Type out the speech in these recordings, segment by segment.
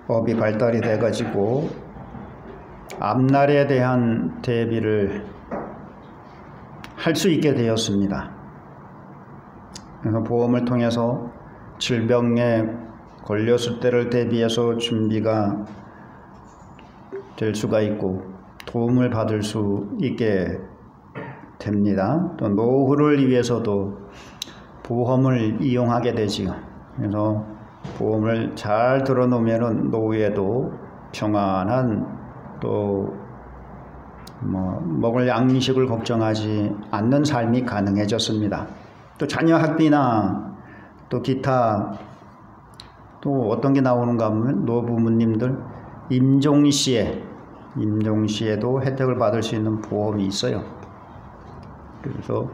보험업이 발달이 돼가지고 앞날에 대한 대비를 할 수 있게 되었습니다. 그래서 보험을 통해서 질병에 걸렸을 때를 대비해서 준비가 될 수가 있고 도움을 받을 수 있게 됩니다. 또 노후를 위해서도 보험을 이용하게 되지요. 그래서 보험을 잘 들어놓으면 노후에도 평안한 또 먹을 양식을 걱정하지 않는 삶이 가능해졌습니다. 또 자녀 학비나 또 기타 또 어떤 게 나오는가 하면 노부모님들 임종시에도 혜택을 받을 수 있는 보험이 있어요. 그래서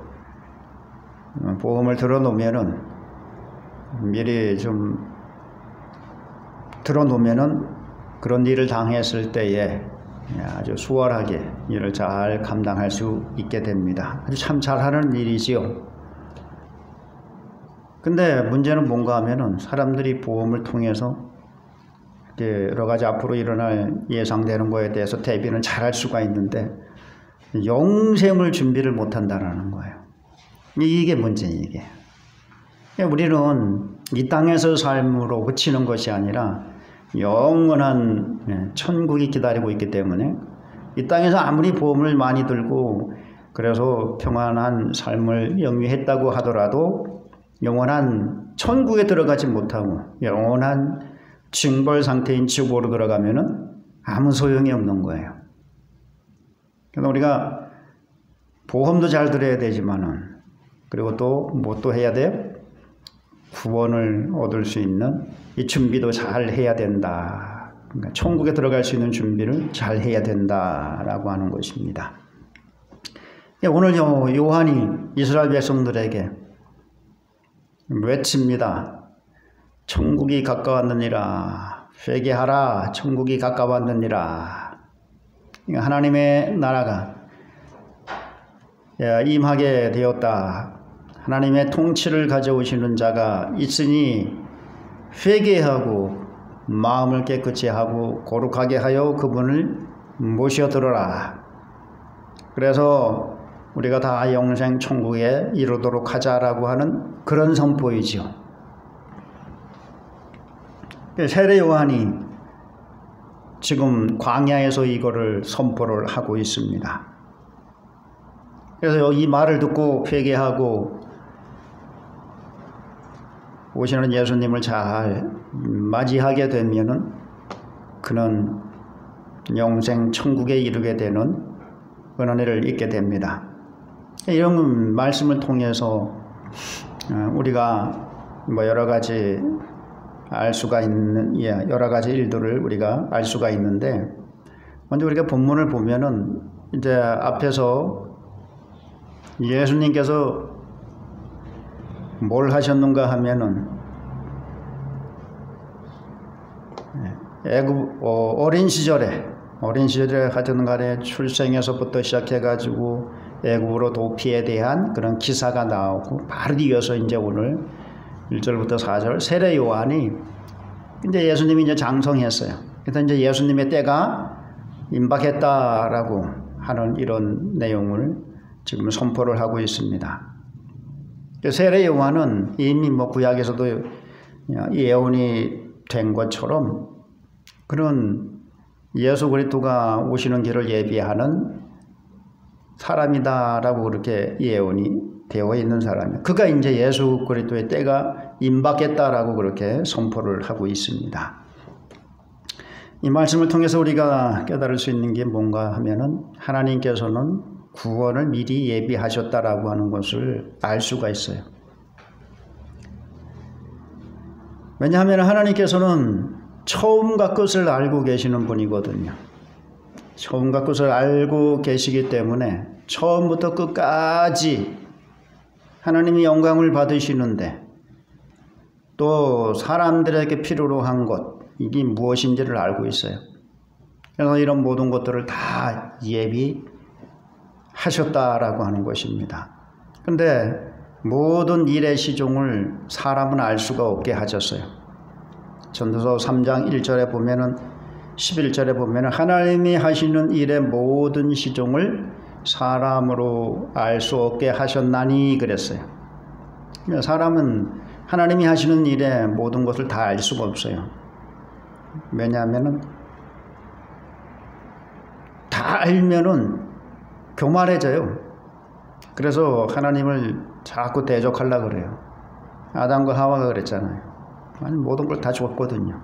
보험을 들어놓으면은 미리 좀 들어놓으면은 그런 일을 당했을 때에 아주 수월하게 일을 잘 감당할 수 있게 됩니다. 아주 참 잘하는 일이지요. 근데 문제는 뭔가 하면은 사람들이 보험을 통해서 여러 가지 앞으로 일어날 예상되는 거에 대해서 대비는 잘할 수가 있는데 영생을 준비를 못 한다라는 거예요. 이게 문제예요, 이게. 우리는 이 땅에서 삶으로 그치는 것이 아니라 영원한 천국이 기다리고 있기 때문에 이 땅에서 아무리 보험을 많이 들고 그래서 평안한 삶을 영위했다고 하더라도 영원한 천국에 들어가지 못하고 영원한 징벌 상태인 지옥으로 들어가면은 아무 소용이 없는 거예요. 그래서 우리가 보험도 잘 들어야 되지만은 그리고 또 뭐 또 해야 돼요? 구원을 얻을 수 있는 이 준비도 잘 해야 된다. 그러니까 천국에 들어갈 수 있는 준비를 잘 해야 된다라고 하는 것입니다. 오늘 요한이 이스라엘 백성들에게 외칩니다. 천국이 가까웠느니라. 회개하라. 천국이 가까웠느니라. 하나님의 나라가 임하게 되었다. 하나님의 통치를 가져오시는 자가 있으니 회개하고 마음을 깨끗이 하고 거룩하게 하여 그분을 모셔들어라. 그래서 우리가 다 영생 천국에 이르도록 하자라고 하는 그런 선포이죠. 세례 요한이 지금 광야에서 이거를 선포를 하고 있습니다. 그래서 이 말을 듣고 회개하고 오시는 예수님을 잘 맞이하게 되면은 그는 영생 천국에 이르게 되는 은혜를 잊게 됩니다. 이런 말씀을 통해서 우리가 여러 가지 알 수가 있는 여러 가지 일들을 우리가 알 수가 있는데 먼저 우리가 본문을 보면은 이제 앞에서 예수님께서 뭘 하셨는가 하면은 어린 시절에 하여튼 간에 출생에서부터 시작해가지고 애굽으로 도피에 대한 그런 기사가 나오고 바로 이어서 이제 오늘 1절부터 4절 세례 요한이 이제 예수님이 이제 장성했어요. 그래서 이제 예수님의 때가 임박했다라고 하는 이런 내용을 지금 선포를 하고 있습니다. 세례 요한은 이미 구약에서도 예언이 된 것처럼 그런 예수 그리스도가 오시는 길을 예비하는 사람이다라고 그렇게 예언이 되어 있는 사람이에요. 그가 이제 예수 그리스도의 때가 임박했다라고 그렇게 선포를 하고 있습니다. 이 말씀을 통해서 우리가 깨달을 수 있는 게 뭔가 하면은 하나님께서는 구원을 미리 예비하셨다라고 하는 것을 알 수가 있어요. 왜냐하면 하나님께서는 처음과 끝을 알고 계시는 분이거든요. 처음과 끝을 알고 계시기 때문에 처음부터 끝까지 하나님이 영광을 받으시는데 또 사람들에게 필요로 한 것, 이게 무엇인지를 알고 있어요. 그래서 이런 모든 것들을 다 예비하셨다라고 하는 것입니다. 근데 모든 일의 시종을 사람은 알 수가 없게 하셨어요. 전도서 3장 1절에 보면은 11절에 보면은 하나님이 하시는 일의 모든 시종을 사람으로 알 수 없게 하셨나니 그랬어요. 사람은 하나님이 하시는 일의 모든 것을 다 알 수가 없어요. 왜냐하면은 다 알면은 교만해져요. 그래서 하나님을 자꾸 대적하려고 그래요. 아담과 하와가 그랬잖아요. 아니, 모든 걸 다 줬거든요.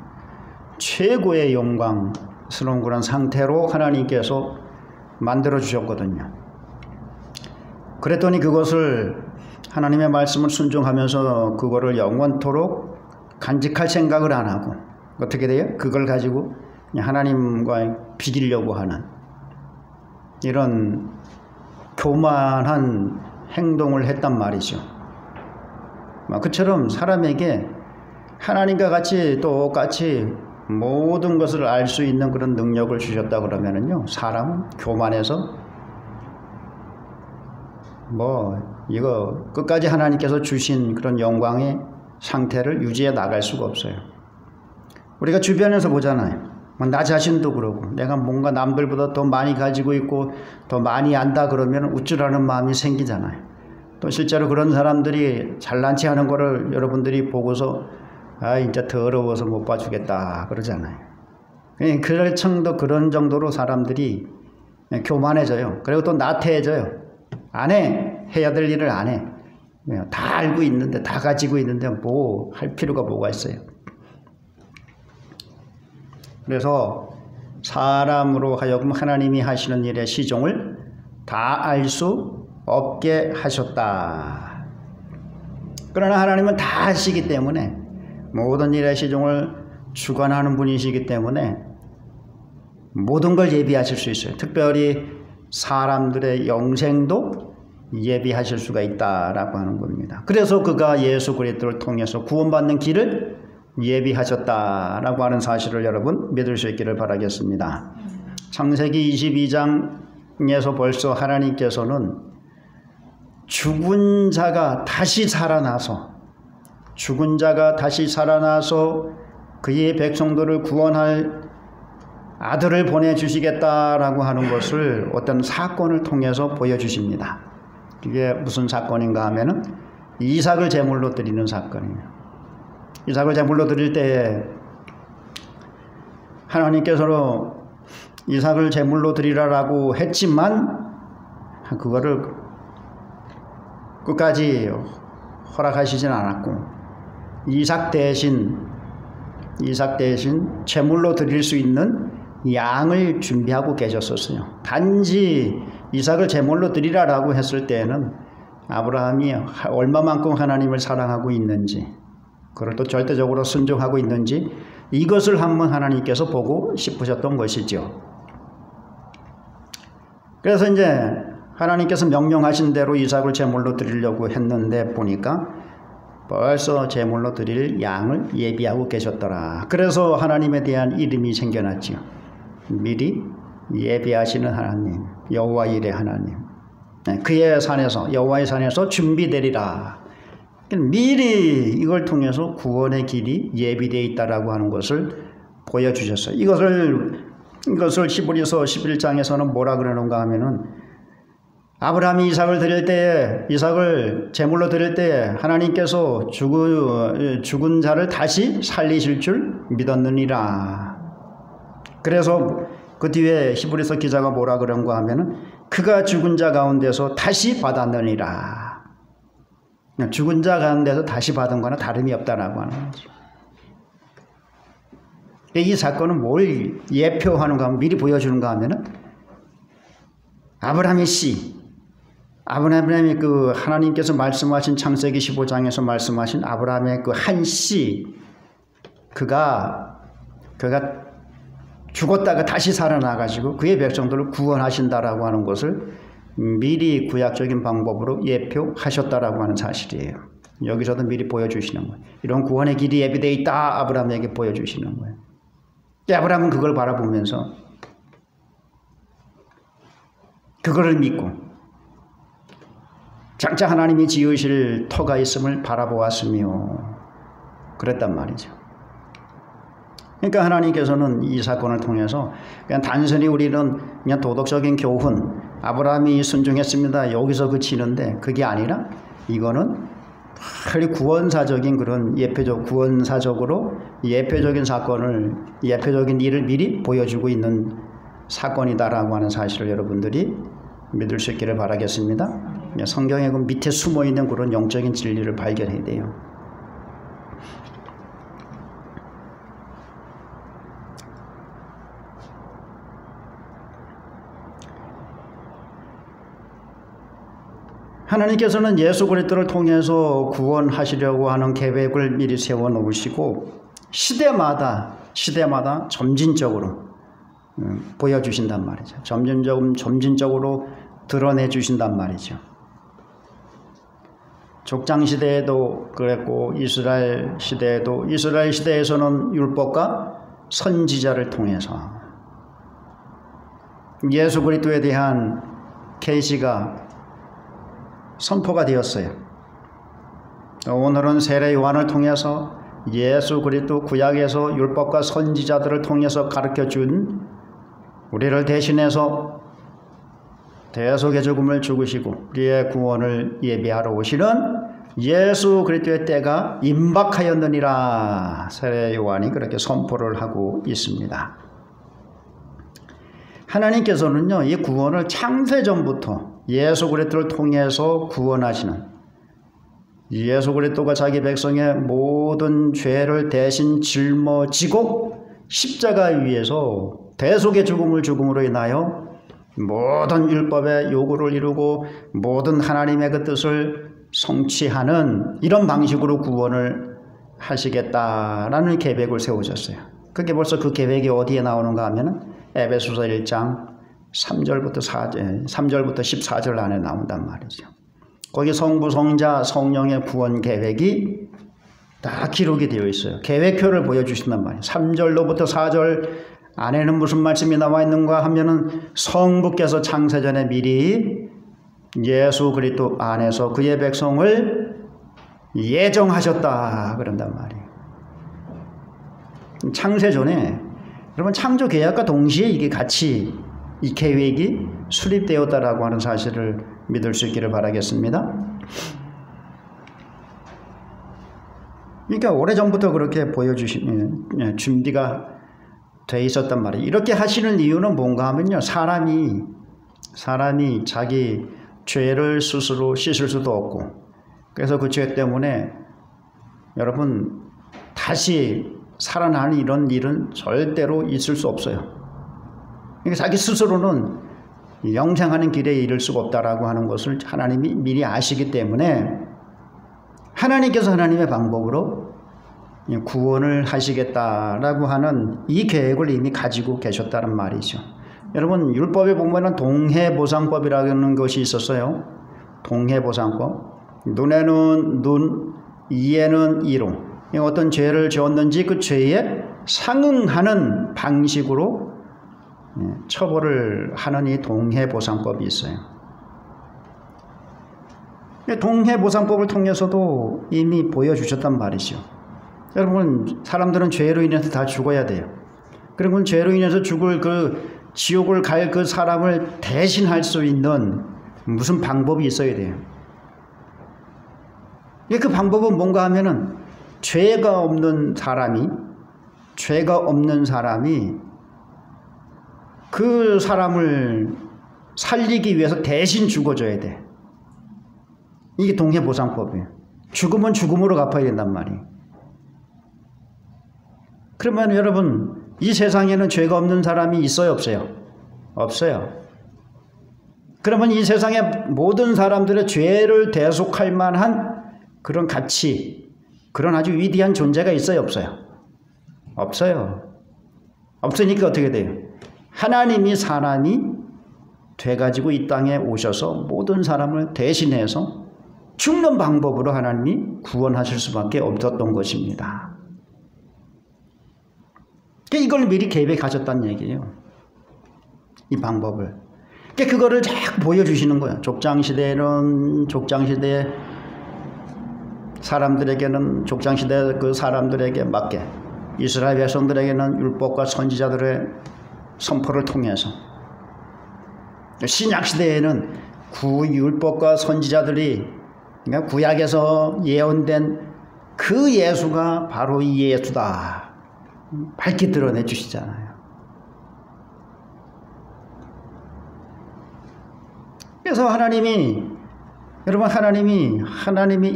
최고의 영광스러운 그런 상태로 하나님께서 만들어 주셨거든요. 그랬더니 그것을 하나님의 말씀을 순종하면서 그거를 영원토록 간직할 생각을 안 하고 어떻게 돼요? 그걸 가지고 하나님과 비기려고 하는 이런 교만한 행동을 했단 말이죠. 그처럼 사람에게 하나님과 같이 똑같이 모든 것을 알 수 있는 그런 능력을 주셨다 그러면은요, 사람은 교만해서 이거 끝까지 하나님께서 주신 그런 영광의 상태를 유지해 나갈 수가 없어요. 우리가 주변에서 보잖아요. 나 자신도 그러고 내가 뭔가 남들보다 더 많이 가지고 있고 더 많이 안다 그러면 우쭐하는 마음이 생기잖아요. 또 실제로 그런 사람들이 잘난 체 하는 거를 여러분들이 보고서 이제 더러워서 못 봐주겠다 그러잖아요. 그럴 정도로 사람들이 교만해져요. 그리고 또 나태해져요. 안 해. 해야 될 일을 안 해. 다 알고 있는데, 다 가지고 있는데 뭐 할 필요가 뭐가 있어요. 그래서 사람으로 하여금 하나님이 하시는 일의 시종을 다 알 수 없게 하셨다. 그러나 하나님은 다 아시기 때문에 모든 일의 시종을 주관하는 분이시기 때문에 모든 걸 예비하실 수 있어요. 특별히 사람들의 영생도 예비하실 수가 있다라고 하는 겁니다. 그래서 그가 예수 그리스도를 통해서 구원받는 길을 예비하셨다라고 하는 사실을 여러분 믿을 수 있기를 바라겠습니다. 창세기 22장에서 벌써 하나님께서는 죽은 자가 다시 살아나서 그의 백성들을 구원할 아들을 보내주시겠다라고 하는 것을 어떤 사건을 통해서 보여주십니다. 그게 무슨 사건인가 하면은 이삭을 제물로 드리는 사건이에요. 이삭을 제물로 드릴 때 하나님께서는 이삭을 제물로 드리라라고 했지만 그거를 끝까지 허락하시진 않았고 이삭 대신 제물로 드릴 수 있는 양을 준비하고 계셨었어요. 단지 이삭을 제물로 드리라라고 했을 때에는 아브라함이 얼마만큼 하나님을 사랑하고 있는지, 그걸 또 절대적으로 순종하고 있는지 이것을 한번 하나님께서 보고 싶으셨던 것이죠. 그래서 이제 하나님께서 명령하신 대로 이삭을 제물로 드리려고 했는데 보니까 벌써 제물로 드릴 양을 예비하고 계셨더라. 그래서 하나님에 대한 이름이 생겨났지요. 미리 예비하시는 하나님, 여호와 일의 하나님. 그의 산에서, 여호와의 산에서 준비되리라. 미리 이걸 통해서 구원의 길이 예비되어 있다라고 하는 것을 보여주셨어요. 이것을 히브리서 11장에서는 뭐라 그러는가 하면은 아브라함이 이삭을 제물로 드릴 때 하나님께서 죽은 자를 다시 살리실 줄 믿었느니라. 그래서 그 뒤에 히브리서 기자가 뭐라 그런가 하면은 그가 죽은 자 가운데서 다시 받았느니라. 죽은 자 가운데서 다시 받은 거나 다름이 없다라고 하는 거죠. 이 사건은 뭘 예표하는가 하면 미리 보여주는가 하면은 아브라함이 그 하나님께서 말씀하신 창세기 15장에서 말씀하신 아브라함의 그 한 씨, 그가 죽었다가 다시 살아나가지고 그의 백성들을 구원하신다라고 하는 것을 미리 구약적인 방법으로 예표하셨다라고 하는 사실이에요. 여기서도 미리 보여주시는 거예요. 이런 구원의 길이 예비되어 있다 아브라함에게 보여주시는 거예요. 아브라함은 그걸 바라보면서 그거를 믿고 장차 하나님이 지으실 터가 있음을 바라보았으며 그랬단 말이죠. 그러니까 하나님께서는 이 사건을 통해서 그냥 단순히 우리는 그냥 도덕적인 교훈, 아브라함이 순종했습니다, 여기서 그치는데 그게 아니라 이거는 구원사적인 그런 구원사적으로 예표적인 사건을, 예표적인 일을 미리 보여주고 있는 사건이다라고 하는 사실을 여러분들이 믿을 수 있기를 바라겠습니다. 성경의 그 밑에 숨어 있는 그런 영적인 진리를 발견해야 돼요. 하나님께서는 예수 그리스도를 통해서 구원하시려고 하는 계획을 미리 세워 놓으시고 시대마다 점진적으로 보여주신단 말이죠. 점진적으로 드러내 주신단 말이죠. 족장 시대에도 그랬고 이스라엘 시대에서는 율법과 선지자를 통해서 예수 그리스도에 대한 계시가 선포가 되었어요. 오늘은 세례 요한을 통해서 예수 그리스도 구약에서 율법과 선지자들을 통해서 가르쳐준 우리를 대신해서 대속의 죽음을 죽으시고 우리의 구원을 예비하러 오시는 예수 그리스도의 때가 임박하였느니라 세례 요한이 그렇게 선포를 하고 있습니다. 하나님께서는요, 이 구원을 창세전부터 예수 그리스도를 통해서 구원하시는, 예수 그리스도가 자기 백성의 모든 죄를 대신 짊어지고 십자가 위에서 대속의 죽음을 죽음으로 인하여 모든 율법의 요구를 이루고 모든 하나님의 그 뜻을 성취하는 이런 방식으로 구원을 하시겠다라는 계획을 세우셨어요. 그게 벌써 그 계획이 어디에 나오는가 하면은 에베소서 1장 3절부터 14절 안에 나온단 말이죠. 거기 성부, 성자, 성령의 구원 계획이 다 기록이 되어 있어요. 계획표를 보여주신단 말이에요. 3절로부터 4절 안에는 무슨 말씀이 나와 있는가 하면은 성부께서 창세전에 미리 예수 그리스도 안에서 그의 백성을 예정하셨다 그런단 말이에요. 창세전에 여러분 창조 계약과 동시에 이게 같이 이 계획이 수립되었다라고 하는 사실을 믿을 수 있기를 바라겠습니다. 그러니까 오래전부터 그렇게 준비가 돼 있었단 말이에요. 이렇게 하시는 이유는 뭔가 하면요, 사람이 자기 죄를 스스로 씻을 수도 없고, 그래서 그 죄 때문에 여러분 다시 살아나는 이런 일은 절대로 있을 수 없어요. 그러니까 자기 스스로는 영생하는 길에 이를 수가 없다라고 하는 것을 하나님이 미리 아시기 때문에 하나님께서 하나님의 방법으로 구원을 하시겠다라고 하는 이 계획을 이미 가지고 계셨다는 말이죠. 여러분 율법에 보면은 동해보상법이라는 것이 있었어요. 동해보상법. 눈에는 눈, 이에는 이로. 어떤 죄를 지었는지 그 죄에 상응하는 방식으로 처벌을 하는 이 동해보상법이 있어요. 동해보상법을 통해서도 이미 보여주셨단 말이죠. 여러분 사람들은 죄로 인해서 다 죽어야 돼요. 그리고 죄로 인해서 죽을 그 지옥을 갈 그 사람을 대신할 수 있는 무슨 방법이 있어야 돼요. 그 방법은 뭔가 하면은 죄가 없는 사람이 그 사람을 살리기 위해서 대신 죽어줘야 돼. 이게 동해보상법이에요. 죽으면 죽음으로 갚아야 된단 말이에요. 그러면 여러분 이 세상에는 죄가 없는 사람이 있어요, 없어요? 없어요. 그러면 이 세상의 모든 사람들의 죄를 대속할 만한 그런 가치, 그런 아주 위대한 존재가 있어요, 없어요? 없어요. 없으니까 어떻게 돼요? 하나님이 사람이 돼가지고 이 땅에 오셔서 모든 사람을 대신해서 죽는 방법으로 하나님이 구원하실 수밖에 없었던 것입니다. 이걸 미리 계획하셨다는 얘기예요. 이 방법을. 그거를 쫙 보여주시는 거예요. 족장시대에는 족장시대 사람들에게는 족장시대 그 사람들에게 맞게 이스라엘 백성들에게는 율법과 선지자들의 선포를 통해서, 신약시대에는 그 율법과 선지자들이, 그러니까 구약에서 예언된 그 예수가 바로 이 예수다 밝게 드러내 주시잖아요. 그래서 하나님이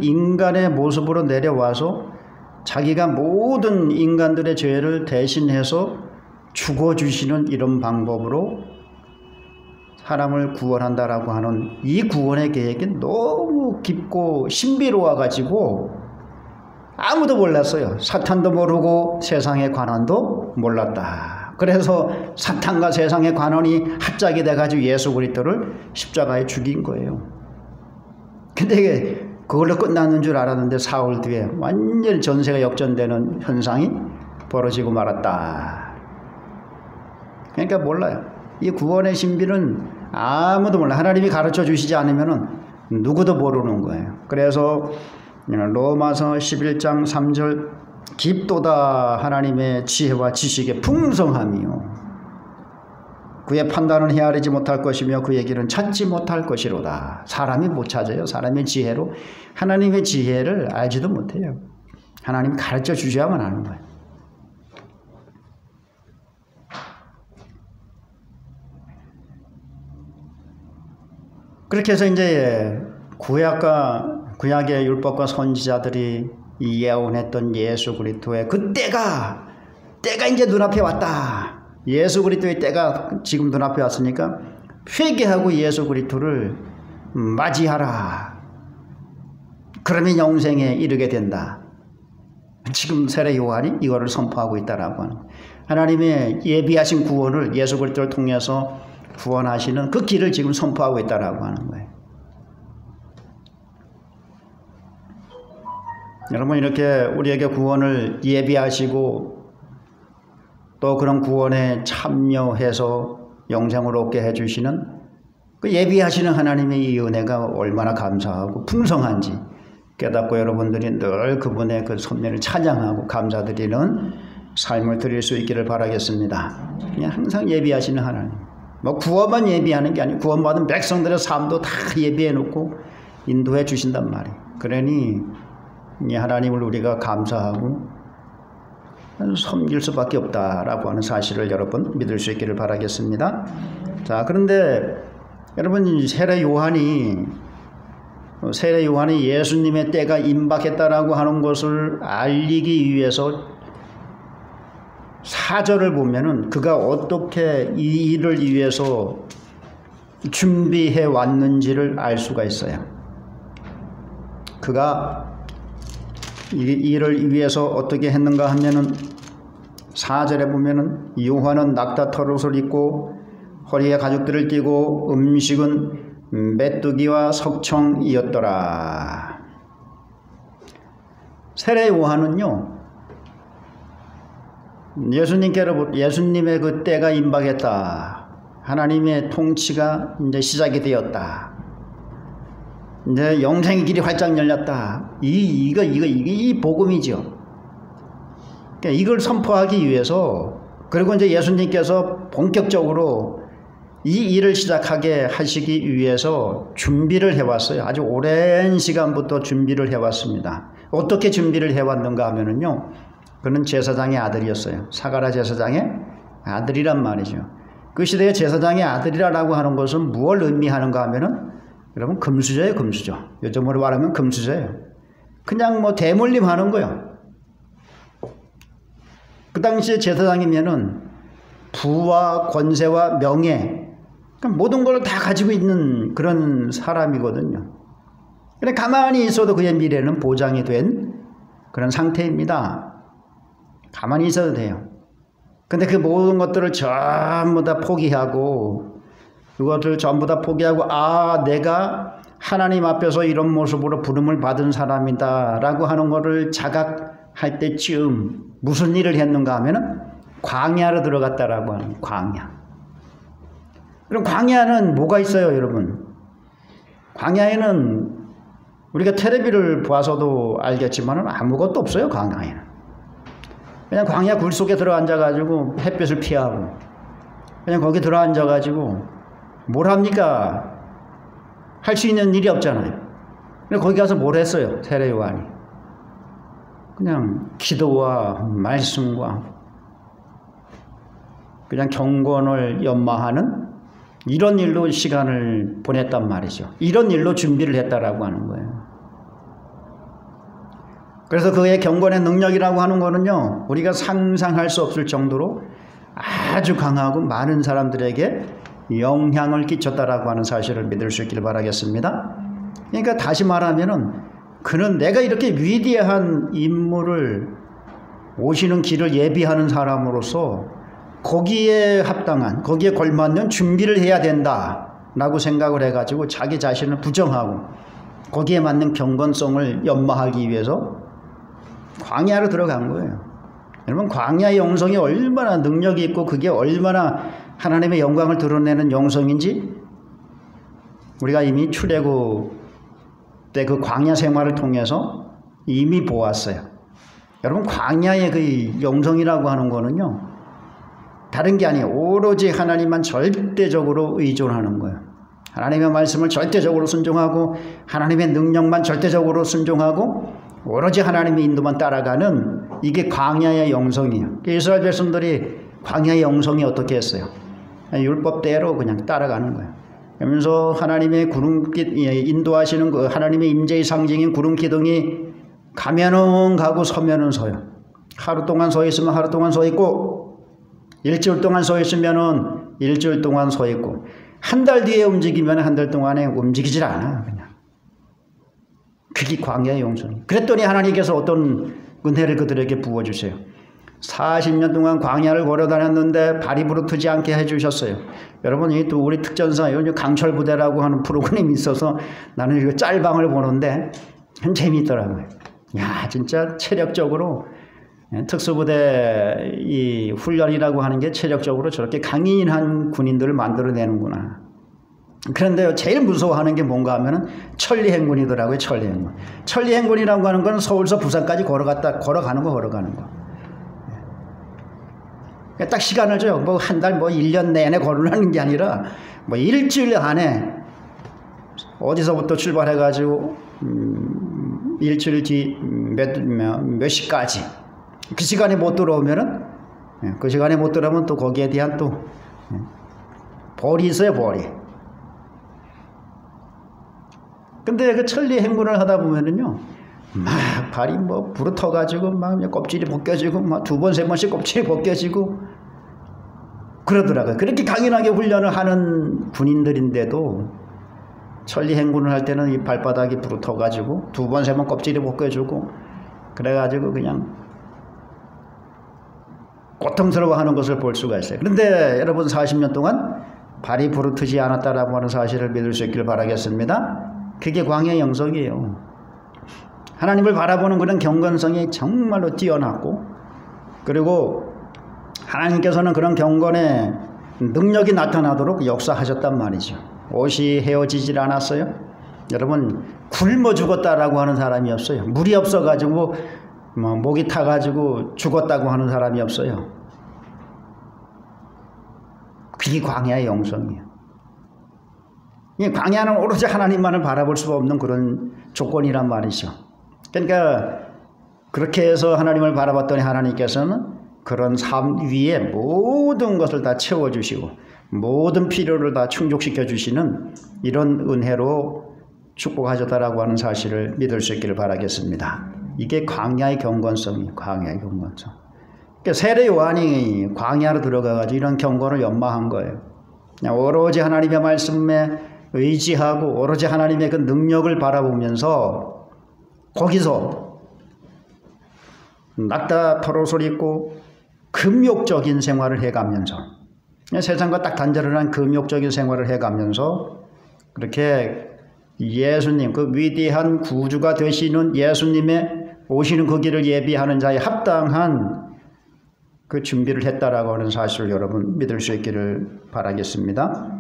인간의 모습으로 내려와서 자기가 모든 인간들의 죄를 대신해서 죽어주시는 이런 방법으로 사람을 구원한다라고 하는 이 구원의 계획이 너무 깊고 신비로워가지고 아무도 몰랐어요. 사탄도 모르고 세상의 관원도 몰랐다. 그래서 사탄과 세상의 관원이 합작이 돼가지고 예수 그리스도를 십자가에 죽인 거예요. 근데 그걸로 끝나는 줄 알았는데 사흘 뒤에 완전히 전세가 역전되는 현상이 벌어지고 말았다. 그러니까 몰라요. 이 구원의 신비는 아무도 몰라. 하나님이 가르쳐 주시지 않으면 누구도 모르는 거예요. 그래서 로마서 11장 3절 깊도다 하나님의 지혜와 지식의 풍성함이요 그의 판단은 헤아리지 못할 것이며 그의 길은 찾지 못할 것이로다. 사람이 못 찾아요. 사람의 지혜로 하나님의 지혜를 알지도 못해요. 하나님이 가르쳐 주셔야만 아는 거예요. 그렇게 해서 이제 구약의 율법과 선지자들이 예언했던 예수 그리스도의 그 때가 이제 눈앞에 왔다. 예수 그리스도의 때가 지금 눈앞에 왔으니까 회개하고 예수 그리스도를 맞이하라. 그러면 영생에 이르게 된다. 지금 세례 요한이 이거를 선포하고 있다라고 하는 하나님의 예비하신 구원을 예수 그리스도를 통해서 구원하시는 그 길을 지금 선포하고 있다라고 하는 거예요. 여러분, 이렇게 우리에게 구원을 예비하시고 또 그런 구원에 참여해서 영생을 얻게 해주시는 그 예비하시는 하나님의 이 은혜가 얼마나 감사하고 풍성한지 깨닫고 여러분들이 늘 그분의 그 섭리를 찬양하고 감사드리는 삶을 드릴 수 있기를 바라겠습니다. 그냥 항상 예비하시는 하나님. 뭐 구원만 예비하는 게 아니고 구원받은 백성들의 삶도 다 예비해 놓고 인도해 주신단 말이에요. 그러니 이 하나님을 우리가 감사하고 섬길 수밖에 없다라고 하는 사실을 여러분 믿을 수 있기를 바라겠습니다. 자, 그런데 여러분 세례 요한이 예수님의 때가 임박했다라고 하는 것을 알리기 위해서 4절을 보면은 그가 어떻게 이 일을 위해서 준비해 왔는지를 알 수가 있어요. 그가 이 일을 위해서 어떻게 했는가 하면은 4절에 보면은 요한은 낙타 털옷을 입고 허리에 가죽들을 띠고 음식은 메뚜기와 석청이었더라. 세례 요한은요, 예수님의 그 때가 임박했다. 하나님의 통치가 이제 시작이 되었다. 이제 영생의 길이 활짝 열렸다. 이 복음이죠. 그러니까 이걸 선포하기 위해서, 그리고 이제 예수님께서 본격적으로 이 일을 시작하게 하시기 위해서 준비를 해왔어요. 아주 오랜 시간부터 준비를 해왔습니다. 어떻게 준비를 해왔는가 하면은요, 그는 제사장의 아들이었어요. 사가랴 제사장의 아들이란 말이죠. 그 시대의 제사장의 아들이라고 하는 것은 무엇을 의미하는가 하면은 여러분 금수저예요, 금수저. 요즘으로 말하면 금수저예요. 그냥 뭐 대물림 하는 거예요. 그 당시에 제사장이면은 부와 권세와 명예, 그러니까 모든 걸 다 가지고 있는 그런 사람이거든요. 그래 가만히 있어도 그의 미래는 보장이 된 그런 상태입니다. 가만히 있어도 돼요. 근데 그 모든 것들을 전부 다 포기하고, 그것을 전부 다 포기하고, 내가 하나님 앞에서 이런 모습으로 부름을 받은 사람이다 라고 하는 것을 자각할 때쯤 무슨 일을 했는가 하면은 광야로 들어갔다라고 하는 광야. 그럼 광야는 뭐가 있어요, 여러분? 광야에는 우리가 텔레비를 봐서도 알겠지만은 아무것도 없어요, 광야에는. 그냥 광야 굴 속에 들어앉아가지고 햇볕을 피하고 그냥 거기 들어앉아가지고 뭘 합니까? 할 수 있는 일이 없잖아요. 근데 거기 가서 뭘 했어요? 세례 요한이. 그냥 기도와 말씀과 그냥 경건을 연마하는 이런 일로 시간을 보냈단 말이죠. 이런 일로 준비를 했다라고 하는 거예요. 그래서 그의 경건의 능력이라고 하는 거는요, 우리가 상상할 수 없을 정도로 아주 강하고 많은 사람들에게 영향을 끼쳤다라고 하는 사실을 믿을 수 있기를 바라겠습니다. 그러니까 다시 말하면은 그는 내가 이렇게 위대한 인물을 오시는 길을 예비하는 사람으로서 거기에 합당한, 거기에 걸맞는 준비를 해야 된다라고 생각을 해가지고 자기 자신을 부정하고 거기에 맞는 경건성을 연마하기 위해서 광야로 들어간 거예요. 여러분, 광야의 영성이 얼마나 능력이 있고 그게 얼마나 하나님의 영광을 드러내는 영성인지 우리가 이미 출애굽 때 그 광야 생활을 통해서 이미 보았어요. 여러분, 광야의 그 영성이라고 하는 거는요, 다른 게 아니에요. 오로지 하나님만 절대적으로 의존하는 거예요. 하나님의 말씀을 절대적으로 순종하고 하나님의 능력만 절대적으로 순종하고 오로지 하나님의 인도만 따라가는 이게 광야의 영성이에요. 이스라엘 백성들이 광야의 영성이 어떻게 했어요? 율법대로 그냥 따라가는 거예요. 그러면서 하나님의 인도하시는 그 하나님의 임재의 상징인 구름 기둥이 가면은 가고 서면은 서요. 하루 동안 서 있으면 하루 동안 서 있고 일주일 동안 서 있으면은 일주일 동안 서 있고 한 달 뒤에 움직이면 한 달 동안에 움직이질 않아. 그냥 그게 광야의 영성이. 그랬더니 하나님께서 어떤 은혜를 그들에게 부어주세요. 40년 동안 광야를 걸어다녔는데 발이 부르트지 않게 해주셨어요. 여러분, 이 또 우리 특전사 강철 부대라고 하는 프로그램이 있어서 나는 이거 짤방을 보는데 참 재미있더라고요. 야, 진짜 체력적으로 특수부대 이 훈련이라고 하는 게 체력적으로 저렇게 강인한 군인들을 만들어내는구나. 그런데 제일 무서워하는 게 뭔가 하면은 천리행군이더라고요. 천리행군. 천리행군이라고 하는 건 서울서 부산까지 걸어가는 거. 딱 시간을 줘요. 뭐 한 달, 뭐 1년 내내 걸으라는 게 아니라 뭐 일주일 안에 어디서부터 출발해가지고 일주일 뒤 몇 시까지 그 시간에 못 들어오면은 그 시간에 못 들어오면 또 거기에 대한 또 벌이 있어요. 벌이. 근데 그 천리 행군을 하다 보면은요, 막 발이 뭐 부르터가지고 막 껍질이 벗겨지고 막 2번 3번씩 껍질이 벗겨지고 그러더라고요. 그렇게 강인하게 훈련을 하는 군인들인데도 천리 행군을 할 때는 이 발바닥이 부르터가지고 2번 3번 껍질이 벗겨지고 그래가지고 그냥 고통스러워하는 것을 볼 수가 있어요. 그런데 여러분, 40년 동안 발이 부르트지 않았다라고 하는 사실을 믿을 수 있기를 바라겠습니다. 그게 광야의 영성이에요. 하나님을 바라보는 그런 경건성이 정말로 뛰어났고, 그리고 하나님께서는 그런 경건의 능력이 나타나도록 역사하셨단 말이죠. 옷이 헤어지질 않았어요. 여러분, 굶어 죽었다라고 하는 사람이 없어요. 물이 없어가지고 뭐 목이 타가지고 죽었다고 하는 사람이 없어요. 그게 광야의 영성이에요. 이 광야는 오로지 하나님만을 바라볼 수가 없는 그런 조건이란 말이죠. 그러니까 그렇게 해서 하나님을 바라봤더니 하나님께서는 그런 삶 위에 모든 것을 다 채워주시고 모든 필요를 다 충족시켜 주시는 이런 은혜로 축복하셨다라고 하는 사실을 믿을 수 있기를 바라겠습니다. 이게 광야의 경건성이에요. 광야의 경건성. 그러니까 세례 요한이 광야로 들어가가지고 이런 경건을 연마한 거예요. 그냥 오로지 하나님의 말씀에 의지하고 오로지 하나님의 그 능력을 바라보면서 거기서 낙타 털옷을 입고 금욕적인 생활을 해가면서 세상과 딱 단절을 금욕적인 생활을 해가면서 그렇게 예수님, 그 위대한 구주가 되시는 예수님의 오시는 그 길을 예비하는 자에 합당한 그 준비를 했다라고 하는 사실을 여러분 믿을 수 있기를 바라겠습니다.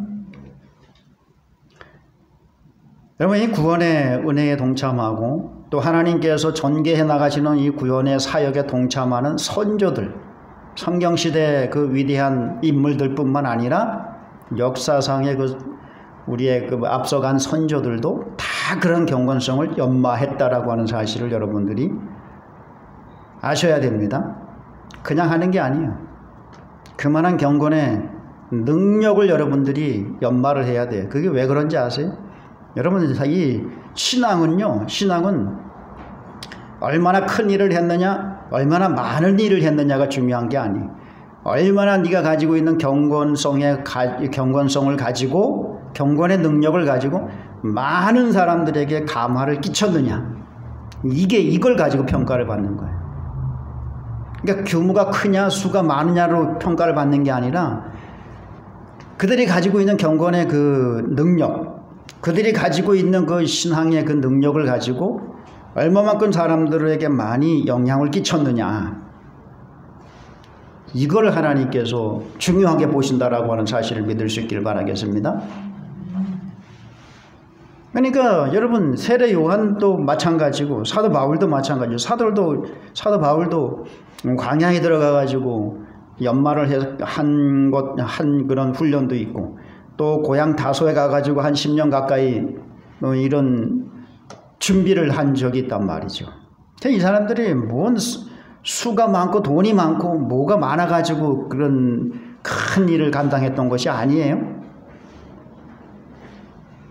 여러분, 이 구원의 은혜에 동참하고 또 하나님께서 전개해 나가시는 이 구원의 사역에 동참하는 선조들, 성경시대의 그 위대한 인물들뿐만 아니라 역사상의 우리의 앞서간 선조들도 다 그런 경건성을 연마했다라고 하는 사실을 여러분들이 아셔야 됩니다. 그냥 하는 게 아니에요. 그만한 경건의 능력을 여러분들이 연마를 해야 돼요. 그게 왜 그런지 아세요? 여러분, 이 신앙은 얼마나 큰 일을 했느냐, 얼마나 많은 일을 했느냐가 중요한 게 아니에요. 얼마나 네가 가지고 있는 경건성을 가지고, 경건의 능력을 가지고 많은 사람들에게 감화를 끼쳤느냐, 이걸 가지고 평가를 받는 거예요. 그러니까 규모가 크냐 수가 많으냐로 평가를 받는 게 아니라 그들이 가지고 있는 경건의 그 능력, 그들이 가지고 있는 그 신앙의 그 능력을 가지고 얼마만큼 사람들에게 많이 영향을 끼쳤느냐, 이걸 하나님께서 중요하게 보신다라고 하는 사실을 믿을 수 있기를 바라겠습니다. 그러니까 여러분, 세례 요한도 마찬가지고 사도 바울도 마찬가지고, 사도 바울도 광야에 들어가 가지고 연말을 해서 한 그런 훈련도 있고, 또 고향 다소에 가 가지고 한 10년 가까이 이런 준비를 한 적이 있단 말이죠. 이 사람들이 뭔 수가 많고 돈이 많고 뭐가 많아 가지고 그런 큰 일을 감당했던 것이 아니에요.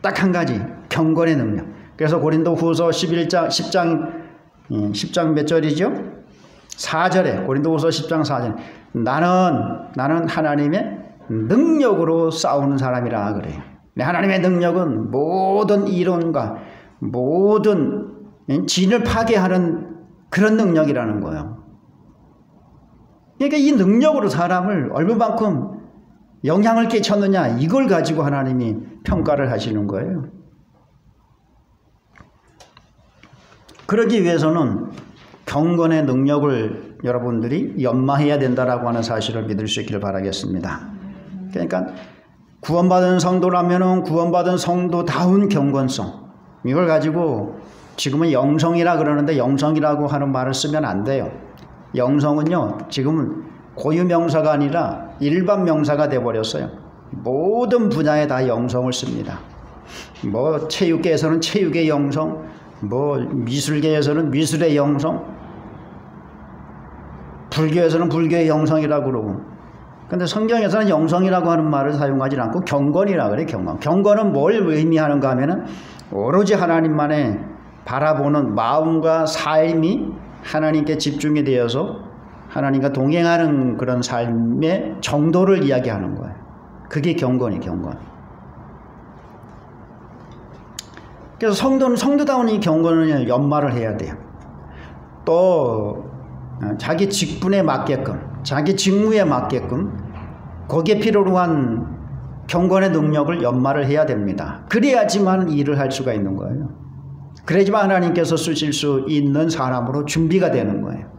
딱 한 가지, 경건의 능력. 그래서 고린도후서 10장 몇 절이죠? 4절에, 고린도후서 10장 4절. 나는 하나님의 능력으로 싸우는 사람이라 그래요. 하나님의 능력은 모든 이론과 모든 진을 파괴하는 그런 능력이라는 거예요. 그러니까 이 능력으로 사람을 얼마만큼 영향을 끼쳤느냐, 이걸 가지고 하나님이 평가를 하시는 거예요. 그러기 위해서는 경건의 능력을 여러분들이 연마해야 된다라고 하는 사실을 믿을 수 있기를 바라겠습니다. 그러니까 구원받은 성도라면은 구원받은 성도다운 경건성, 이걸 가지고 지금은 영성이라 그러는데 영성이라고 하는 말을 쓰면 안 돼요. 영성은요, 지금은 고유 명사가 아니라 일반 명사가 돼버렸어요. 모든 분야에 다 영성을 씁니다. 뭐 체육계에서는 체육의 영성, 뭐 미술계에서는 미술의 영성, 불교에서는 불교의 영성이라고 그러고, 근데 성경에서는 영성이라고 하는 말을 사용하지 않고 경건이라 그래. 경건은 뭘 의미하는가 하면은 오로지 하나님만의 바라보는 마음과 삶이 하나님께 집중이 되어서 하나님과 동행하는 그런 삶의 정도를 이야기하는 거예요. 그게 경건. 그래서 성도다운 이 경건을 연마를 해야 돼요. 또 자기 직분에 맞게끔, 자기 직무에 맞게끔 거기에 필요로 한 경건의 능력을 연마를 해야 됩니다. 그래야지만 일을 할 수가 있는 거예요. 그래야지만 하나님께서 쓰실 수 있는 사람으로 준비가 되는 거예요.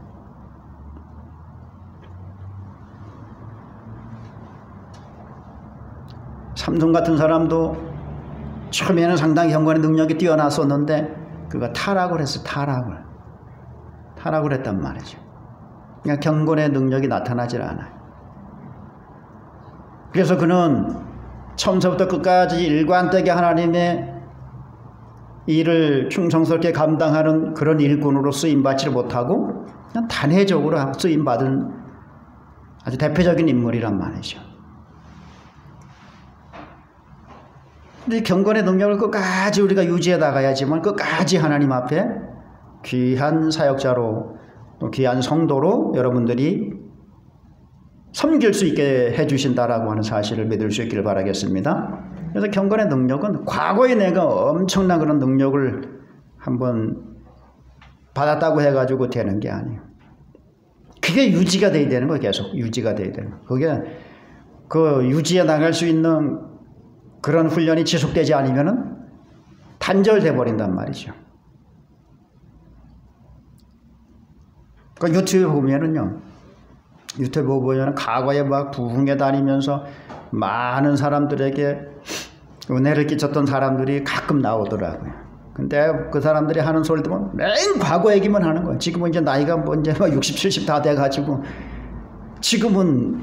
삼손 같은 사람도 처음에는 상당히 경건의 능력이 뛰어났었는데 그가 타락을 했어요. 타락을 했단 말이죠. 그러니까 경건의 능력이 나타나질 않아요. 그래서 그는 처음부터 끝까지 일관되게 하나님의 일을 충성스럽게 감당하는 그런 일꾼으로 쓰임받지를 못하고 그냥 단회적으로 쓰임받은 아주 대표적인 인물이란 말이죠. 근데 경건의 능력을 끝까지 우리가 유지해 나가야지만 끝까지 하나님 앞에 귀한 사역자로, 또 귀한 성도로 여러분들이 섬길 수 있게 해주신다라고 하는 사실을 믿을 수 있기를 바라겠습니다. 그래서 경건의 능력은 과거에 내가 엄청난 그런 능력을 한번 받았다고 해가지고 되는 게 아니에요. 그게 유지가 돼야 되는 거예요. 계속 유지가 돼야 되는 거예요. 그게 그 유지해 나갈 수 있는 그런 훈련이 지속되지 않으면은 단절돼 버린단 말이죠. 그 유튜브 보면은요, 유튜브 보면 과거에 막 부흥에 다니면서 많은 사람들에게 은혜를 끼쳤던 사람들이 가끔 나오더라고요. 근데 그 사람들이 하는 소리 들으면 맨 과거 얘기만 하는 거예요. 지금은 이제 나이가 뭐 이제 60, 70 다 돼가지고 지금은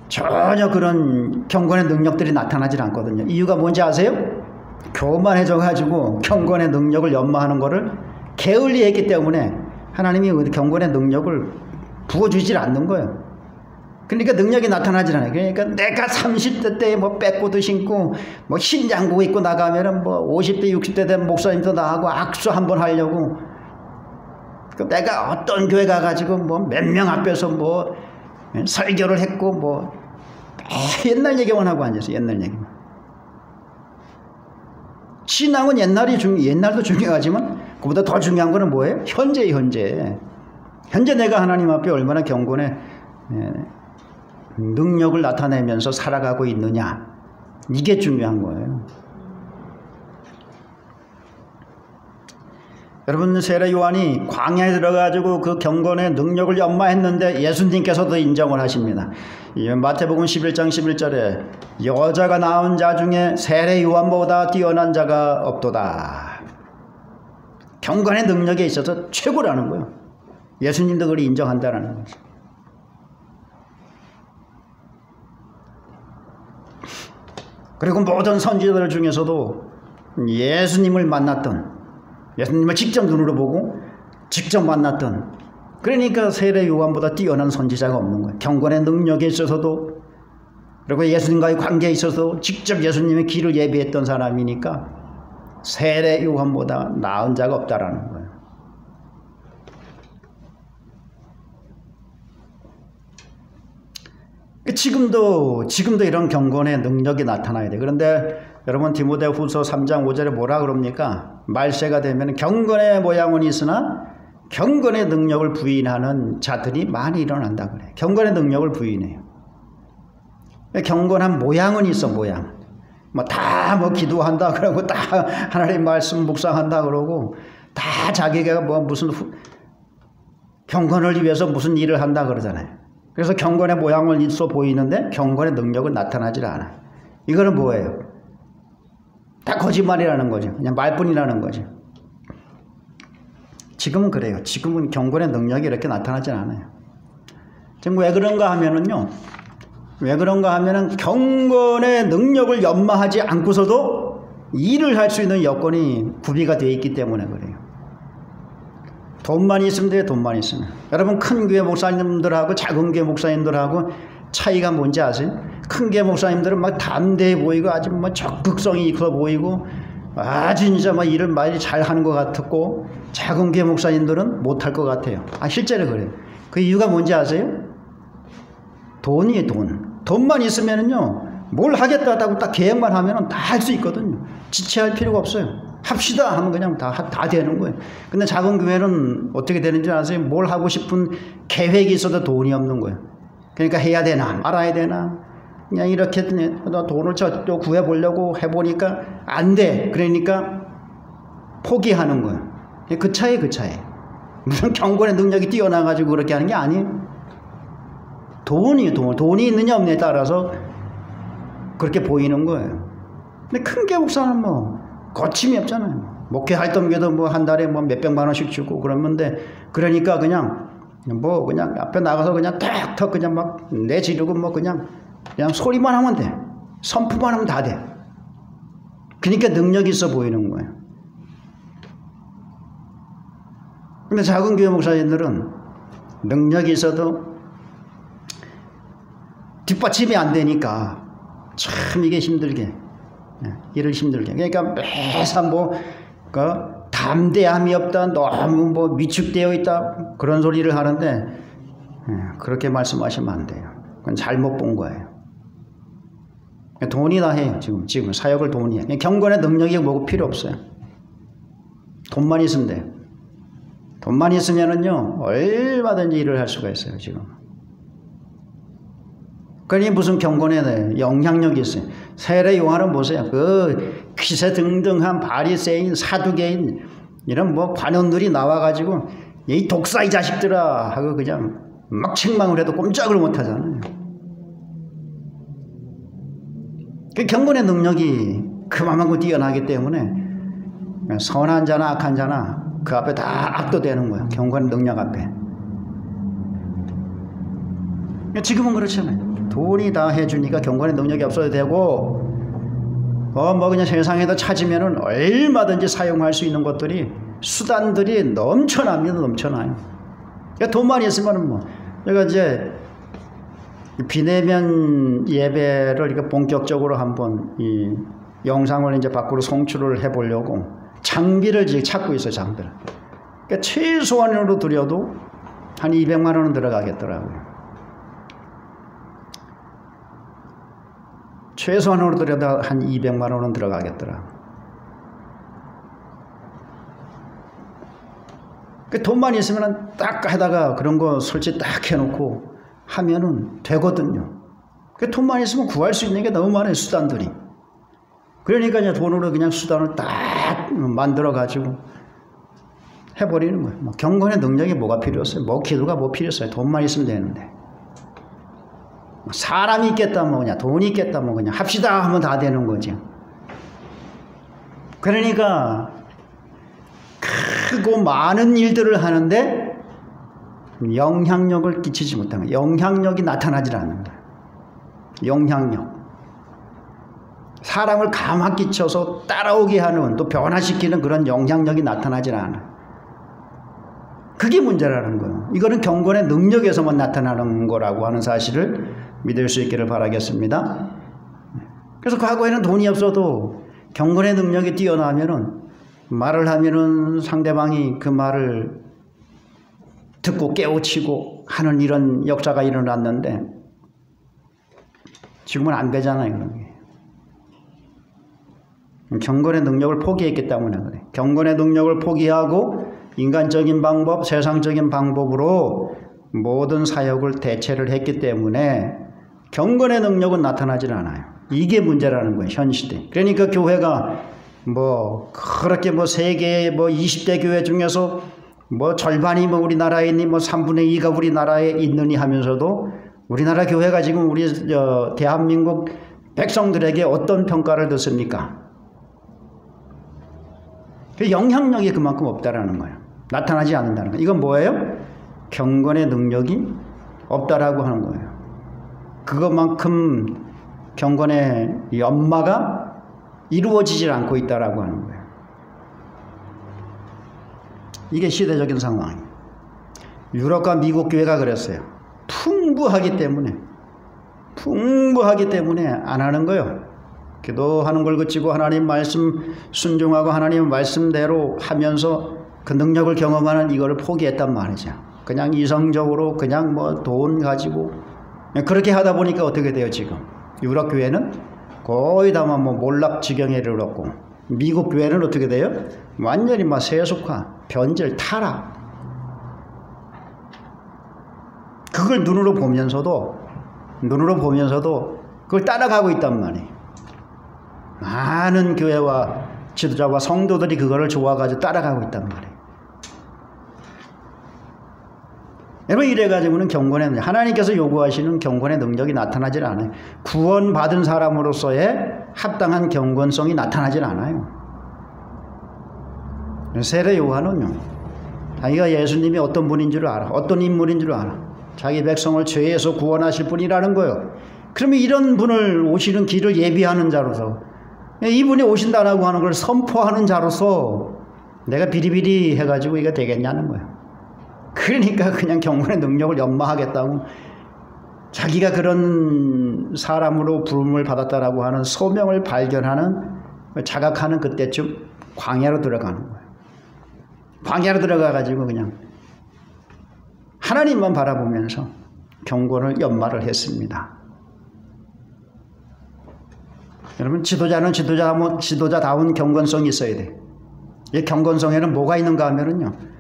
전혀 그런 경건의 능력들이 나타나질 않거든요. 이유가 뭔지 아세요? 교만해져가지고 경건의 능력을 연마하는 거를 게을리했기 때문에 하나님이 경건의 능력을 부어주질 않는 거예요. 그러니까 능력이 나타나질 않아요. 그러니까 내가 30대 때 뭐 빼꼬도 신고 뭐 흰 양복 입고 나가면은 뭐 50대 60대 된 목사님도 나하고 악수 한번 하려고, 내가 어떤 교회 가가지고 뭐 몇 명 앞에서 뭐 설교를 했고 뭐 옛날 얘기만 하고 앉아서 옛날 얘기만. 신앙은 옛날도 중요하지만 그보다 더 중요한 거는 뭐예요? 현재 내가 하나님 앞에 얼마나 경건의 능력을 나타내면서 살아가고 있느냐, 이게 중요한 거예요. 여러분, 세례 요한이 광야에 들어가지고 그 경건의 능력을 연마했는데 예수님께서도 인정을 하십니다. 마태복음 11장 11절에 여자가 낳은 자 중에 세례 요한보다 뛰어난 자가 없도다. 경건의 능력에 있어서 최고라는 거예요. 예수님도 그걸 인정한다라는 거죠. 그리고 모든 선지자들 중에서도 예수님을 만났던, 예수님을 직접 눈으로 보고 직접 만났던, 그러니까 세례 요한보다 뛰어난 선지자가 없는 거예요. 경건의 능력에 있어서도, 그리고 예수님과의 관계에 있어서 직접 예수님의 길을 예비했던 사람이니까 세례 요한보다 나은 자가 없다라는 거예요. 지금도 이런 경건의 능력이 나타나야 돼. 그런데 여러분, 디모데후서 3장 5절에 뭐라 그럽니까? 말세가 되면 경건의 모양은 있으나 경건의 능력을 부인하는 자들이 많이 일어난다 그래. 경건의 능력을 부인해요. 경건한 모양은 있어, 모양. 다 기도한다 그러고, 다 하나님 말씀 묵상한다 그러고, 다 자기가 무슨 경건을 위해서 무슨 일을 한다 그러잖아요. 그래서 경건의 모양을 있어 보이는데 경건의 능력은 나타나질 않아요. 이거는 뭐예요? 다 거짓말이라는 거죠. 그냥 말뿐이라는 거죠. 지금은 그래요. 지금은 경건의 능력이 이렇게 나타나질 않아요. 지금 왜 그런가 하면은요. 경건의 능력을 연마하지 않고서도 일을 할 수 있는 여건이 구비가 되어 있기 때문에 그래요. 돈만 있으면 돼요. 돈만 있으면. 여러분, 큰 교회 목사님들하고 작은 교회 목사님들하고 차이가 뭔지 아세요? 큰 교회 목사님들은 막 담대해 보이고 아주 적극성이 있어 보이고 아주 진짜 일을 많이 잘하는 것 같았고, 작은 교회 목사님들은 못할 것 같아요. 실제로 그래요. 그 이유가 뭔지 아세요? 돈이에요. 돈만 있으면은요, 뭘 하겠다고 딱 계획만 하면은 다 할 수 있거든요. 지체할 필요가 없어요. 합시다 하면 그냥 다 되는 거예요. 근데 작은 교회는 어떻게 되는지 아세요? 뭘 하고 싶은 계획이 있어도 돈이 없는 거예요. 그러니까 해야 되나 말아야 되나, 그냥 이렇게 돈을 또 구해보려고 해보니까 안 돼. 그러니까 포기하는 거예요. 그 차이에요. 무슨 경건의 능력이 뛰어나가지고 그렇게 하는 게 아니에요. 돈이 있느냐 없느냐에 따라서 그렇게 보이는 거예요. 근데 큰 교회 목사는 거침이 없잖아요. 목회 활동비도 한 달에 몇백만 원씩 주고 그러는데, 그러니까 그냥 앞에 나가서 그냥 탁탁 그냥 내지르고 그냥 소리만 하면 돼. 선포만 하면 다 돼. 그러니까 능력이 있어 보이는 거예요. 근데 작은 교회 목사님들은 능력이 있어도 뒷받침이 안 되니까 참 이게 힘들게, 일을 힘들게. 그러니까 매사 담대함이 없다, 너무 위축되어 있다, 그런 소리를 하는데, 그렇게 말씀하시면 안 돼요. 그건 잘못 본 거예요. 돈이나 해요. 지금 사역을 돈이 해요. 경건의 능력이 뭐고 필요 없어요. 돈만 있으면 돼요. 돈만 있으면은요, 얼마든지 일을 할 수가 있어요, 지금. 그러니 무슨 경건에 영향력이 있어요. 세례 요한은 보세요. 그 기세등등한 바리새인, 사두개인 이런 관원들이 나와가지고 이 독사 이 자식들아 하고 그냥 막 책망을 해도 꼼짝을 못 하잖아요. 그 경건의 능력이 그만큼 뛰어나기 때문에 선한 자나 악한 자나 그 앞에 다 압도되는 거예요. 경건의 능력 앞에. 지금은 그렇잖아요. 돈이 다 해주니까 경건의 능력이 없어도 되고 뭐 그냥 세상에다 찾으면은 얼마든지 사용할 수 있는 것들이 수단들이 넘쳐납니다. 넘쳐나요. 그러니까 돈만 있으면은 뭐 제가 이제 비대면 예배를 이렇게 본격적으로 한번 이 영상을 이제 밖으로 송출을 해보려고 장비를 지금 찾고 있어요. 장비를. 그러니까 최소한으로 들여도 한 200만 원은 들어가겠더라고요. 최소한으로 들여도 한 200만 원은 들어가겠더라고요. 돈만 있으면 딱 하다가 그런 거 설치 딱 해놓고 하면은 되거든요. 돈만 있으면 구할 수 있는 게 너무 많아요. 수단들이. 그러니까 이제 돈으로 그냥 수단을 딱 만들어가지고 해버리는 거예요. 뭐 경건의 능력이 뭐가 필요했어요? 뭐 기도가 뭐 필요했어요? 돈만 있으면 되는데. 사람이 있겠다 뭐 그냥 돈이 있겠다 뭐 그냥 합시다 하면 다 되는 거죠. 그러니까 크고 많은 일들을 하는데 영향력을 끼치지 못하는 거예요. 영향력이 나타나질 않는 거예요. 영향력. 사람을 감화 끼쳐서 따라오게 하는 또 변화시키는 그런 영향력이 나타나질 않아요. 그게 문제라는 거예요. 이거는 경건의 능력에서만 나타나는 거라고 하는 사실을 믿을 수 있기를 바라겠습니다. 그래서 과거에는 돈이 없어도 경건의 능력이 뛰어나면은 말을 하면은 상대방이 그 말을 듣고 깨우치고 하는 이런 역사가 일어났는데 지금은 안 되잖아요. 그런 게. 경건의 능력을 포기했기 때문에 그래. 경건의 능력을 포기하고 인간적인 방법, 세상적인 방법으로 모든 사역을 대체를 했기 때문에 경건의 능력은 나타나질 않아요. 이게 문제라는 거예요. 현 시대. 그러니까 교회가 뭐 그렇게 뭐 세계 뭐 20대 교회 중에서 뭐 절반이 뭐 우리나라에 있니 뭐 3분의 2가 우리나라에 있느니 하면서도 우리나라 교회가 지금 우리 대한민국 백성들에게 어떤 평가를 듣습니까? 그 영향력이 그만큼 없다라는 거예요. 나타나지 않는다는 거예요. 이건 뭐예요? 경건의 능력이 없다라고 하는 거예요. 그것만큼 경건의 연마가 이루어지질 않고 있다라고 하는 거예요. 이게 시대적인 상황이에요. 유럽과 미국 교회가 그랬어요. 풍부하기 때문에 안 하는 거예요. 기도하는 걸 그치고 하나님 말씀 순종하고 하나님 말씀대로 하면서 그 능력을 경험하는 이거를 포기했단 말이죠. 그냥 이성적으로 그냥 뭐 돈 가지고 그렇게 하다 보니까 어떻게 돼요 지금? 유럽 교회는 거의 다 뭐 몰락 지경에 이르렀고 미국 교회는 어떻게 돼요? 완전히 막 세속화, 변질, 타락. 그걸 눈으로 보면서도 그걸 따라가고 있단 말이에요. 많은 교회와 지도자와 성도들이 그거를 좋아가지고 따라가고 있단 말이에요. 여러분 이래가지고는 경건의 하나님께서 요구하시는 경건의 능력이 나타나질 않아요. 구원받은 사람으로서의 합당한 경건성이 나타나질 않아요. 세례 요한은요. 자기가 예수님이 어떤 분인 줄 알아. 어떤 인물인 줄 알아. 자기 백성을 죄에서 구원하실 분이라는 거예요. 그러면 이런 분을 오시는 길을 예비하는 자로서 이분이 오신다라고 하는 걸 선포하는 자로서 내가 비리비리 해가지고 이게 되겠냐는 거예요. 그러니까 그냥 경건의 능력을 연마하겠다고 자기가 그런 사람으로 부름을 받았다라고 하는 소명을 발견하는 자각하는 그때쯤 광야로 들어가는 거예요. 광야로 들어가가지고 그냥 하나님만 바라보면서 경건을 연마를 했습니다. 여러분 지도자는 지도자다운 경건성이 있어야 돼요. 이 경건성에는 뭐가 있는가 하면은요.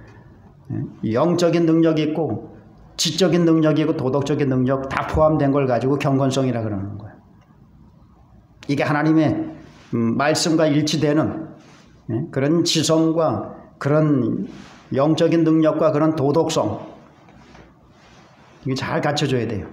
영적인 능력이 있고 지적인 능력이 있고 도덕적인 능력 다 포함된 걸 가지고 경건성이라 그러는 거예요. 이게 하나님의 말씀과 일치되는 그런 지성과 그런 영적인 능력과 그런 도덕성 이게 잘 갖춰져야 돼요.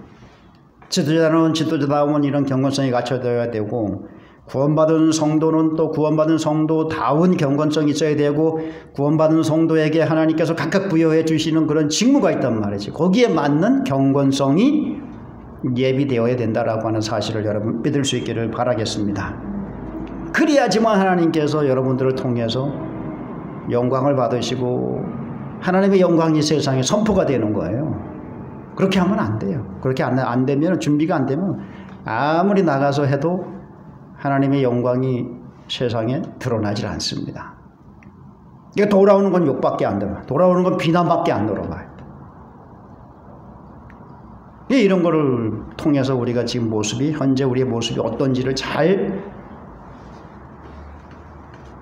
지도자는 지도자다운 이런 경건성이 갖춰져야 되고 구원받은 성도는 또 구원받은 성도다운 경건성이 있어야 되고 구원받은 성도에게 하나님께서 각각 부여해 주시는 그런 직무가 있단 말이지. 거기에 맞는 경건성이 예비되어야 된다라고 하는 사실을 여러분 믿을 수 있기를 바라겠습니다. 그래야지만 하나님께서 여러분들을 통해서 영광을 받으시고 하나님의 영광이 세상에 선포가 되는 거예요. 그렇게 하면 안 돼요. 그렇게 안 되면, 준비가 안 되면 아무리 나가서 해도 하나님의 영광이 세상에 드러나질 않습니다. 이거 돌아오는 건 욕밖에 안 들어요. 돌아오는 건 비난밖에 안 들어봐요. 이런 거를 통해서 우리가 지금 모습이, 현재 우리의 모습이 어떤지를 잘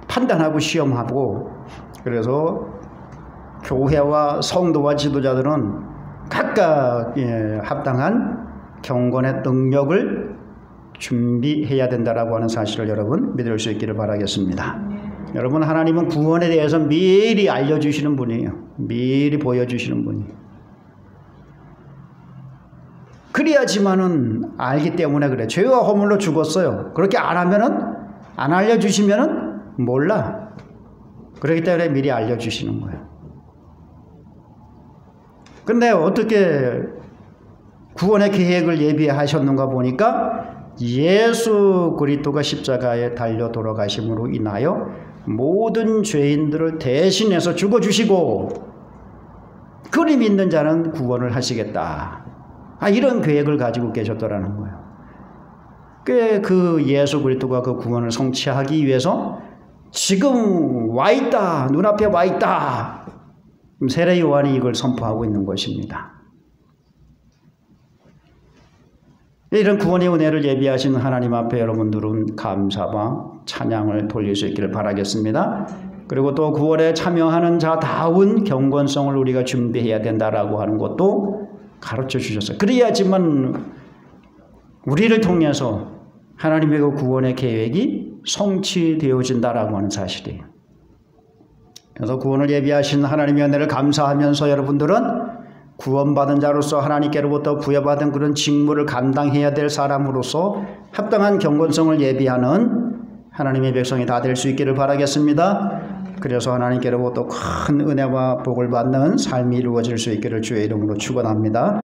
판단하고 시험하고, 그래서 교회와 성도와 지도자들은 각각 합당한 경건의 능력을 준비해야 된다라고 하는 사실을 여러분 믿을 수 있기를 바라겠습니다. 여러분, 하나님은 구원에 대해서 미리 알려주시는 분이에요. 미리 보여주시는 분이에요. 그래야지만은 알기 때문에 그래. 죄와 허물로 죽었어요. 그렇게 안 하면은, 안 알려주시면은 몰라. 그렇기 때문에 미리 알려주시는 거예요. 근데 어떻게 구원의 계획을 예비하셨는가 보니까 예수 그리스도가 십자가에 달려 돌아가심으로 인하여 모든 죄인들을 대신해서 죽어주시고 그를 믿는 자는 구원을 하시겠다. 이런 계획을 가지고 계셨더라는 거예요. 그 예수 그리스도가 그 구원을 성취하기 위해서 지금 와 있다. 눈앞에 와 있다. 세례 요한이 이걸 선포하고 있는 것입니다. 이런 구원의 은혜를 예비하신 하나님 앞에 여러분들은 감사와 찬양을 돌릴 수 있기를 바라겠습니다. 그리고 또 구원에 참여하는 자다운 경건성을 우리가 준비해야 된다라고 하는 것도 가르쳐 주셨어요. 그래야지만 우리를 통해서 하나님의 그 구원의 계획이 성취되어진다라고 하는 사실이에요. 그래서 구원을 예비하신 하나님의 은혜를 감사하면서 여러분들은 구원받은 자로서 하나님께로부터 부여받은 그런 직무를 감당해야 될 사람으로서 합당한 경건성을 예비하는 하나님의 백성이 다 될 수 있기를 바라겠습니다. 그래서 하나님께로부터 큰 은혜와 복을 받는 삶이 이루어질 수 있기를 주의 이름으로 축원합니다.